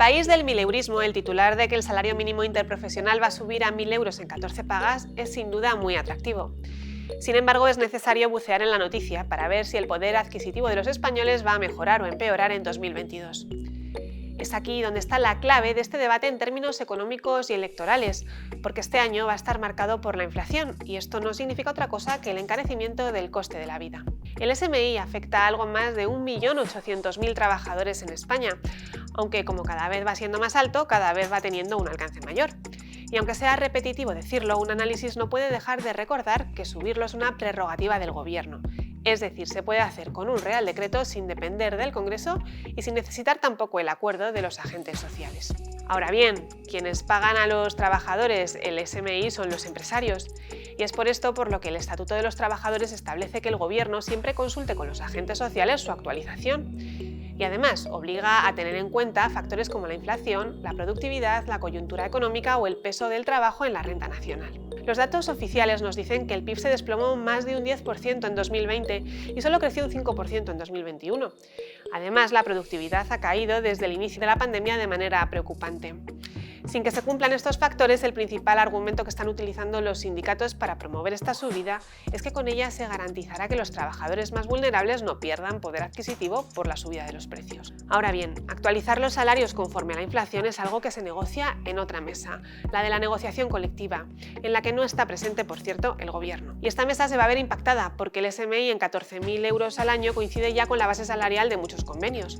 país del mileurismo, el titular de que el salario mínimo interprofesional va a subir a 1.000 euros en 14 pagas es sin duda muy atractivo. Sin embargo, es necesario bucear en la noticia para ver si el poder adquisitivo de los españoles va a mejorar o empeorar en 2022. Es aquí donde está la clave de este debate en términos económicos y electorales, porque este año va a estar marcado por la inflación, y esto no significa otra cosa que el encarecimiento del coste de la vida. El SMI afecta a algo más de 1.800.000 trabajadores en España, aunque como cada vez va siendo más alto, cada vez va teniendo un alcance mayor. Y aunque sea repetitivo decirlo, un análisis no puede dejar de recordar que subirlo es una prerrogativa del Gobierno. Es decir, se puede hacer con un Real Decreto sin depender del Congreso y sin necesitar tampoco el acuerdo de los agentes sociales. Ahora bien, quienes pagan a los trabajadores el SMI son los empresarios, y es por esto por lo que el Estatuto de los Trabajadores establece que el Gobierno siempre consulte con los agentes sociales su actualización. Y además obliga a tener en cuenta factores como la inflación, la productividad, la coyuntura económica o el peso del trabajo en la renta nacional. Los datos oficiales nos dicen que el PIB se desplomó más de un 10% en 2020 y solo creció un 5% en 2021. Además, la productividad ha caído desde el inicio de la pandemia de manera preocupante. Sin que se cumplan estos factores, el principal argumento que están utilizando los sindicatos para promover esta subida es que con ella se garantizará que los trabajadores más vulnerables no pierdan poder adquisitivo por la subida de los precios. Ahora bien, actualizar los salarios conforme a la inflación es algo que se negocia en otra mesa, la de la negociación colectiva, en la que no está presente, por cierto, el Gobierno. Y esta mesa se va a ver impactada porque el SMI en 14.000 euros al año coincide ya con la base salarial de muchos convenios.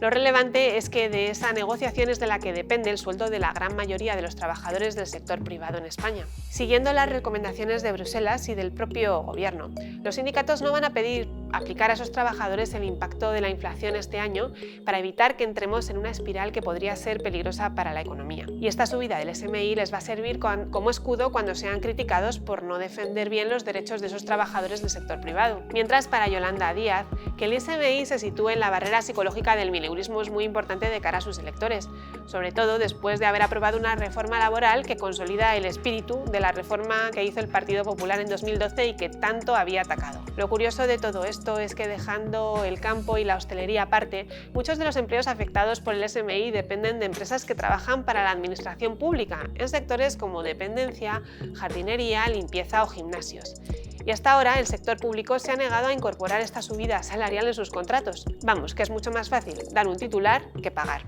Lo relevante es que de esa negociación es de la que depende el sueldo de la gran mayoría de los trabajadores del sector privado en España. Siguiendo las recomendaciones de Bruselas y del propio Gobierno, los sindicatos no van a pedir aplicar a esos trabajadores el impacto de la inflación este año para evitar que entremos en una espiral que podría ser peligrosa para la economía. Y esta subida del SMI les va a servir como escudo cuando sean criticados por no defender bien los derechos de esos trabajadores del sector privado. Mientras para Yolanda Díaz, que el SMI se sitúe en la barrera psicológica del mileurismo es muy importante de cara a sus electores, sobre todo después de haber aprobado una reforma laboral que consolida el espíritu de la reforma que hizo el Partido Popular en 2012 y que tanto había atacado. Lo curioso de todo esto es que, dejando el campo y la hostelería aparte, muchos de los empleos afectados por el SMI dependen de empresas que trabajan para la administración pública, en sectores como dependencia, jardinería, limpieza o gimnasios. Y hasta ahora el sector público se ha negado a incorporar esta subida salarial en sus contratos. Vamos, que es mucho más fácil dar un titular que pagar.